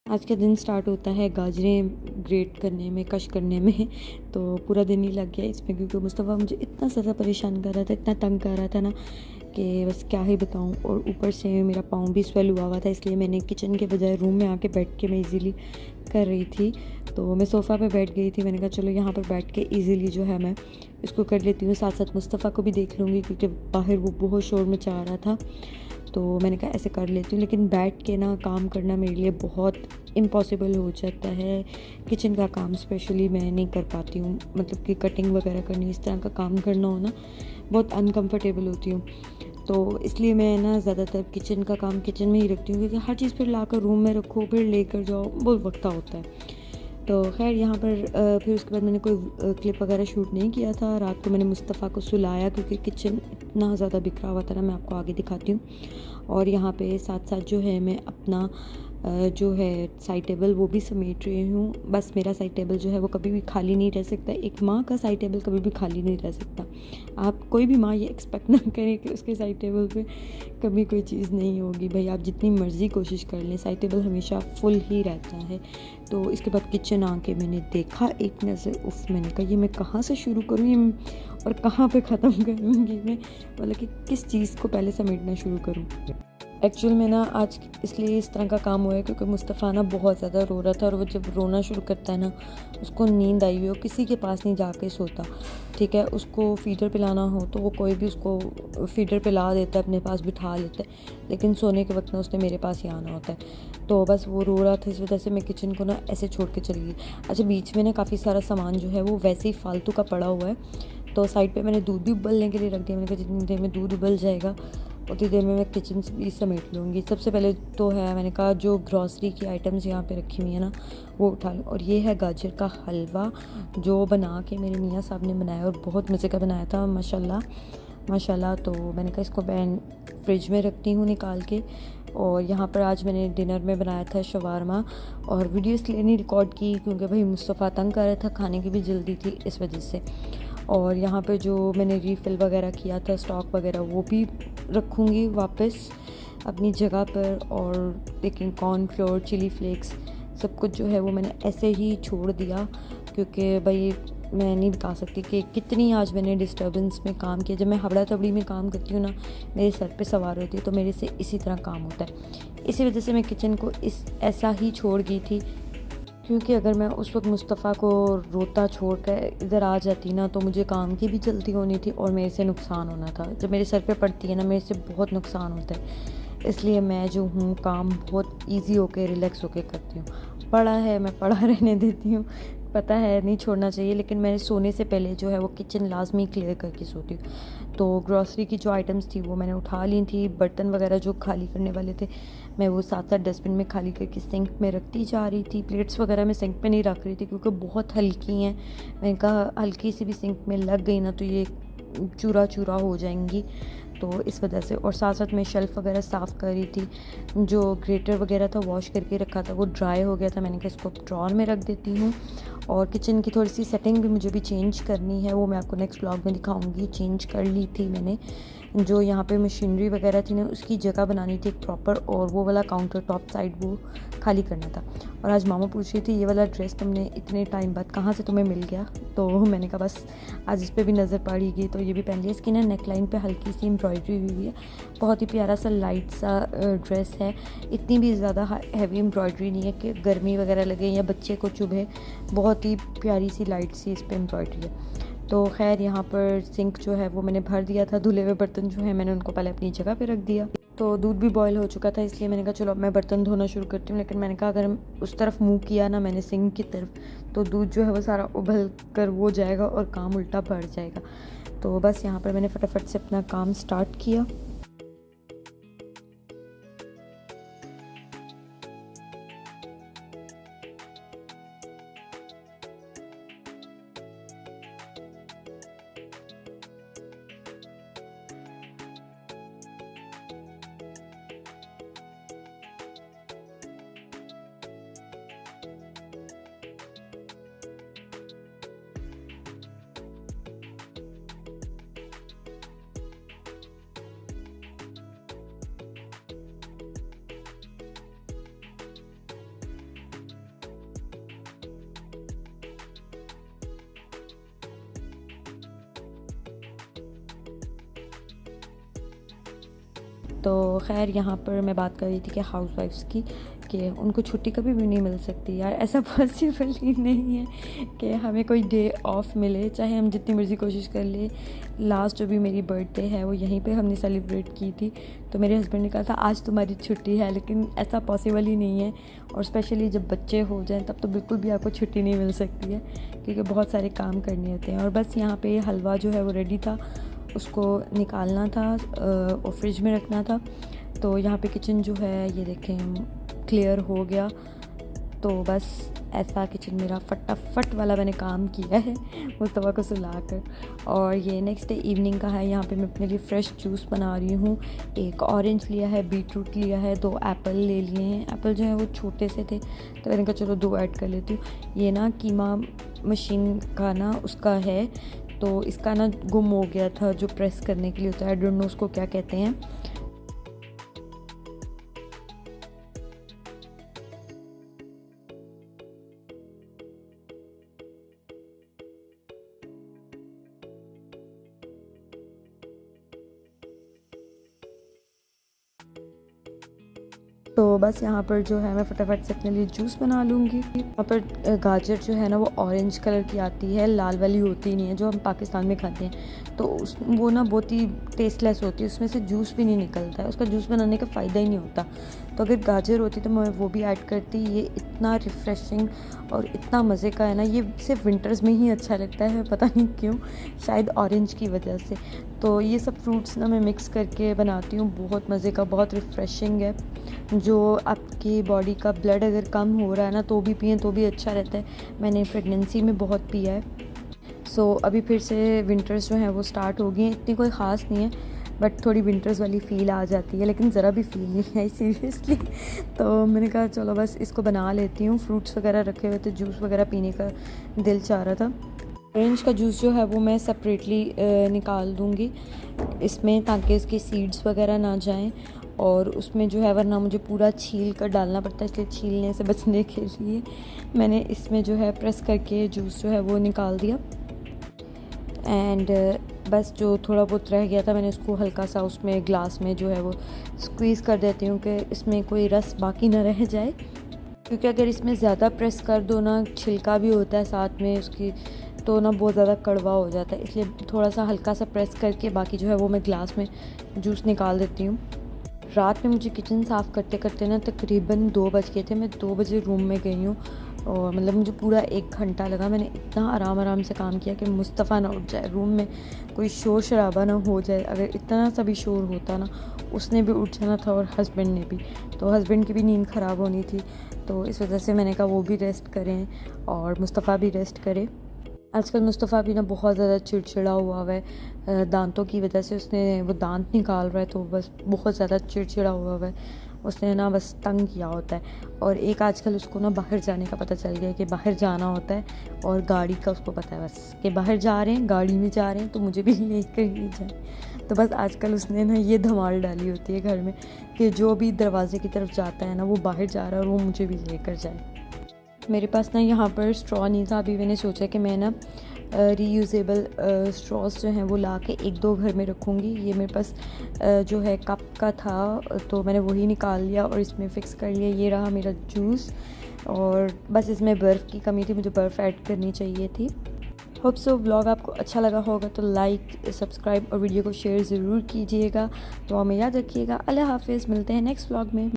आज का दिन स्टार्ट होता है गाजरें ग्रेट करने में, कश करने में। तो पूरा दिन ही लग गया इसमें, क्योंकि मुस्तफ़ा मुझे इतना ज़्यादा परेशान कर रहा था, इतना तंग कर रहा था ना कि बस क्या ही बताऊं। और ऊपर से मेरा पाँव भी स्वेल हुआ था, इसलिए मैंने किचन के बजाय रूम में आके बैठ के मैं इजीली कर रही थी। तो मैं सोफ़ा पे बैठ गई थी, मैंने कहा चलो यहाँ पर बैठ के इजीली जो है मैं इसको कर लेती हूँ, साथ साथ मुस्तफ़ा को भी देख लूँगी, क्योंकि बाहर वो बहुत शोर मचा रहा था। तो मैंने कहा ऐसे कर लेती हूँ, लेकिन बैठ के ना काम करना मेरे लिए बहुत इम्पॉसिबल हो जाता है। किचन का काम स्पेशली मैं नहीं कर पाती हूँ, मतलब कि कटिंग वगैरह करनी, इस तरह का काम करना हो ना, बहुत अनकंफर्टेबल होती हूँ। तो इसलिए मैं ना ज़्यादातर किचन का काम किचन में ही रखती हूँ, क्योंकि हर चीज़ फिर लाकर रूम में रखो, फिर लेकर जाओ, बहुत वक्त होता है। तो खैर यहाँ पर फिर उसके बाद मैंने कोई क्लिप वगैरह शूट नहीं किया था। रात को मैंने मुस्तफ़ा को सुलाया, क्योंकि किचन इतना ज़्यादा बिखरा हुआ था ना, मैं आपको आगे दिखाती हूँ। और यहाँ पे साथ साथ जो है मैं अपना जो है साइड टेबल वो भी समेट रही हूँ। बस मेरा साइड टेबल जो है वो कभी भी खाली नहीं रह सकता, एक माँ का साइड टेबल कभी भी खाली नहीं रह सकता। आप कोई भी माँ ये एक्सपेक्ट ना करें कि उसके साइड टेबल पे कभी कोई चीज़ नहीं होगी। भाई आप जितनी मर्ज़ी कोशिश कर लें, साइड टेबल हमेशा फुल ही रहता है। तो इसके बाद किचन आके मैंने देखा एक नज़र, उफ, मैंने कहा ये मैं कहाँ से शुरू करूँ ये और कहाँ पे ख़त्म करूँगी मैं, मतलब कि किस चीज़ को पहले समेटना शुरू करूँ। एक्चुअल में ना आज इसलिए इस तरह का काम हुआ है क्योंकि मुस्तफ़ा ना बहुत ज़्यादा रो रहा था, और वो जब रोना शुरू करता है ना, उसको नींद आई हुई हो, किसी के पास नहीं जाके सोता। ठीक है, उसको फीडर पिलाना हो तो वो कोई भी उसको फीडर पिला देता है, अपने पास बिठा लेता है, लेकिन सोने के वक्त ना उसने मेरे पास ही आना होता है। तो बस वो रो रहा था, इस वजह से मैं किचन को ना ऐसे छोड़ के चली गई। अच्छा, बीच में ना काफ़ी सारा सामान जो है वो वैसे ही फालतू का पड़ा हुआ है, तो साइड पे मैंने दूध भी उबलने के लिए रख दिया। मैंने कहा जितनी देर में दूध उबल जाएगा उतनी देर में मैं किचन से भी समेट लूँगी। सबसे पहले तो है, मैंने कहा जो ग्रॉसरी की आइटम्स यहाँ पे रखी हुई है ना वो उठा लूँ। और ये है गाजर का हलवा, जो बना के मेरे मियाँ साहब ने बनाया, और बहुत मज़े का बनाया था माशाल्लाह माशाल्लाह। तो मैंने कहा इसको मैं फ्रिज में रखती हूँ निकाल के। और यहाँ पर आज मैंने डिनर में बनाया था शवारमा, और वीडियो इसलिए नहीं रिकॉर्ड की क्योंकि भाई मुस्तफ़ा तंग कर रहा था, खाने की भी जल्दी थी इस वजह से। और यहाँ पे जो मैंने रीफ़िल वगैरह किया था, स्टॉक वगैरह, वो भी रखूँगी वापस अपनी जगह पर। और लेकिन कॉर्नफ्लोर, चिली फ्लेक्स, सब कुछ जो है वो मैंने ऐसे ही छोड़ दिया, क्योंकि भाई मैं नहीं बता सकती कि कितनी आज मैंने डिस्टर्बेंस में काम किया। जब मैं हबड़ा तबड़ी में काम करती हूँ ना, मेरे सर पे सवार होती है, तो मेरे से इसी तरह काम होता है। इसी वजह से मैं किचन को ऐसा ही छोड़ गई थी, क्योंकि अगर मैं उस वक्त मुस्तफ़ा को रोता छोड़ कर इधर आ जाती ना, तो मुझे काम की भी जल्दी होनी थी और मेरे से नुकसान होना था। जब मेरे सर पे पड़ती है ना, मेरे से बहुत नुकसान होता है। इसलिए मैं जो हूँ काम बहुत इजी होके रिलैक्स होके करती हूँ। पड़ा है मैं पड़ा रहने देती हूँ, पता है नहीं छोड़ना चाहिए, लेकिन मैंने सोने से पहले जो है वो किचन लाजमी क्लियर करके सोती हूँ। तो ग्रॉसरी की जो आइटम्स थी वो मैंने उठा ली थी। बर्तन वगैरह जो खाली करने वाले थे मैं वो साथ साथ डस्टबिन में खाली करके सिंक में रखती जा रही थी। प्लेट्स वगैरह मैं सिंक में नहीं रख रही थी क्योंकि बहुत हल्की हैं। मैंने कहा हल्की सी भी सिंक में लग गई ना तो ये चूरा चूरा हो जाएंगी, तो इस वजह से। और साथ साथ मैं शेल्फ़ वगैरह साफ़ कर रही थी, जो ग्रेटर वगैरह था वॉश करके रखा था वो ड्राई हो गया था, मैंने कहा इसको ड्रॉर में रख देती हूँ। और किचन की थोड़ी सी सेटिंग भी मुझे भी चेंज करनी है, वो मैं आपको नेक्स्ट व्लॉग में दिखाऊंगी। चेंज कर ली थी मैंने, जो यहाँ पे मशीनरी वगैरह थी ना उसकी जगह बनानी थी एक प्रॉपर, और वो वाला काउंटर टॉप साइड वो खाली करना था। और आज मामा पूछ रही थी ये वाला ड्रेस तुमने इतने टाइम बाद कहाँ से तुम्हें मिल गया, तो मैंने कहा बस आज इस पर भी नज़र पड़ेगी तो ये भी पहन लिया। इसकी ना नेक लाइन पर हल्की सी एम्ब्रॉयडरी हुई है, बहुत ही प्यारा सा लाइट सा ड्रेस है। इतनी भी ज़्यादा हैवी एम्ब्रॉयडरी नहीं है कि गर्मी वगैरह लगे या बच्चे को चुभे, बहुत ही प्यारी सी लाइट सी इस पर एम्ब्रॉयडरी है। तो खैर यहाँ पर सिंक जो है वो मैंने भर दिया था, धुले हुए बर्तन जो है मैंने उनको पहले अपनी जगह पे रख दिया। तो दूध भी बॉयल हो चुका था, इसलिए मैंने कहा चलो अब मैं बर्तन धोना शुरू करती हूँ। लेकिन मैंने कहा अगर उस तरफ मुँह किया ना मैंने सिंक की तरफ, तो दूध जो है वो सारा उबल कर वो जाएगा और काम उल्टा बढ़ जाएगा। तो बस यहाँ पर मैंने फटाफट से अपना काम स्टार्ट किया। तो खैर यहाँ पर मैं बात कर रही थी कि हाउसवाइफ्स की, कि उनको छुट्टी कभी भी नहीं मिल सकती यार, ऐसा पॉसिबल ही नहीं है कि हमें कोई डे ऑफ मिले, चाहे हम जितनी मर्ज़ी कोशिश कर ले। लास्ट जो भी मेरी बर्थडे है वो यहीं पे हमने सेलिब्रेट की थी, तो मेरे हस्बैंड ने कहा था आज तुम्हारी छुट्टी है, लेकिन ऐसा पॉसिबल ही नहीं है। और स्पेशली जब बच्चे हो जाएं तब तो बिल्कुल भी आपको छुट्टी नहीं मिल सकती है, क्योंकि बहुत सारे काम करने होते हैं। और बस यहाँ पे हलवा जो है वो रेडी था, उसको निकालना था और फ्रिज में रखना था। तो यहाँ पे किचन जो है ये देखें क्लियर हो गया। तो बस ऐसा किचन मेरा फटाफट वाला मैंने काम किया है मुस्तफ़ा को सुलाकर। और ये नेक्स्ट डे इवनिंग का है। यहाँ पे मैं अपने लिए फ़्रेश जूस बना रही हूँ। एक ऑरेंज लिया है, बीटरूट लिया है, 2 एप्पल ले लिए हैं। एप्पल जो है वो छोटे से थे, तो मैंने कहा चलो 2 ऐड कर लेती हूँ। ये ना कीमा मशीन का ना उसका है, तो इसका ना गुम हो गया था, जो प्रेस करने के लिए होता है, आई डोंट नो उसको क्या कहते हैं। तो बस यहाँ पर जो है मैं फटाफट से अपने लिए जूस बना लूँगी। यहाँ पर गाजर जो है ना वो ऑरेंज कलर की आती है, लाल वाली होती नहीं है जो हम पाकिस्तान में खाते हैं। तो वो ना बहुत ही टेस्टलेस होती है, उसमें से जूस भी नहीं निकलता है, उसका जूस बनाने का फ़ायदा ही नहीं होता। तो अगर गाजर होती तो मैं वो भी ऐड करती। ये इतना रिफ़्रेशिंग और इतना मज़े का है ना, ये सिर्फ विंटर्स में ही अच्छा लगता है, पता नहीं क्यों, शायद ऑरेंज की वजह से। तो ये सब फ्रूट्स ना मैं मिक्स करके बनाती हूँ, बहुत मज़े का, बहुत रिफ़्रेशिंग है। जो आपकी बॉडी का ब्लड अगर कम हो रहा है ना तो भी पिएँ तो भी अच्छा रहता है। मैंने प्रेगनेंसी में बहुत पिया है। सो अभी फिर से विंटर्स जो हैं वो स्टार्ट हो गई हैं। इतनी कोई ख़ास नहीं है, बट थोड़ी विंटर्स वाली फ़ील आ जाती है, लेकिन ज़रा भी फ़ील नहीं है सीरियसली। तो मैंने कहा चलो बस इसको बना लेती हूँ। फ्रूट्स वगैरह रखे हुए थे, जूस वगैरह पीने का दिल चाह रहा था। ऑरेंज का जूस जो है वो मैं सेपरेटली निकाल दूँगी इसमें, ताकि इसके सीड्स वगैरह ना जाएं, और उसमें जो है वरना मुझे पूरा छील कर डालना पड़ता है, इसलिए छीलने से बचने के लिए मैंने इसमें जो है प्रेस करके जूस जो है वो निकाल दिया। एंड बस जो थोड़ा बहुत रह गया था मैंने उसको हल्का सा उसमें ग्लास में जो है वो स्क्वीज़ कर देती हूँ कि इसमें कोई रस बाकी ना रह जाए, क्योंकि अगर इसमें ज़्यादा प्रेस कर दो ना, छिलका भी होता है साथ में उसकी, तो ना बहुत ज़्यादा कड़वा हो जाता है। इसलिए थोड़ा सा हल्का सा प्रेस करके बाकी जो है वो मैं ग्लास में जूस निकाल देती हूँ। रात में मुझे किचन साफ़ करते करते ना तकरीबन 2 बज गए थे। मैं 2 बजे रूम में गई हूँ, और मतलब मुझे पूरा 1 घंटा लगा। मैंने इतना आराम से काम किया कि मुस्तफ़ा ना उठ जाए, रूम में कोई शोर शराबा ना हो जाए। अगर इतना सा भी शोर होता ना, उसने भी उठ जाना था और हस्बैंड ने भी, तो हस्बैंड की भी नींद ख़राब होनी थी। तो इस वजह से मैंने कहा वो भी रेस्ट करें और मुस्तफ़ा भी रेस्ट करे। आजकल मुस्तफ़ा भी ना बहुत ज़्यादा चिड़चिड़ा हुआ है, दांतों की वजह से। उसने वो दांत निकाल रहा है, तो बस बहुत ज़्यादा चिड़चिड़ा हुआ है। उसने ना बस तंग किया होता है। और एक आजकल उसको ना बाहर जाने का पता चल गया कि बाहर जाना होता है, और गाड़ी का उसको पता है बस कि बाहर जा रहे हैं, गाड़ी में जा रहे हैं, तो मुझे भी लेकर ही जाए। तो बस आजकल उसने ना ये धमाल डाली होती है घर में कि जो भी दरवाजे की तरफ जाता है ना वो बाहर जा रहा है और वो मुझे भी लेकर जाए। मेरे पास ना यहाँ पर स्ट्रॉ नहीं था। अभी मैंने सोचा कि मैं ना रीयूजेबल स्ट्रॉस जो हैं वो ला के 1-2 घर में रखूँगी। ये मेरे पास जो है कप का था, तो मैंने वही निकाल लिया और इसमें फ़िक्स कर लिया। ये रहा मेरा जूस, और बस इसमें बर्फ़ की कमी थी, मुझे बर्फ़ ऐड करनी चाहिए थी। होप सो व्लॉग आपको अच्छा लगा होगा, तो लाइक, सब्सक्राइब और वीडियो को शेयर ज़रूर कीजिएगा। तो हमें याद रखिएगा। अल्लाह हाफ़िज़, मिलते हैं नेक्स्ट व्लॉग में।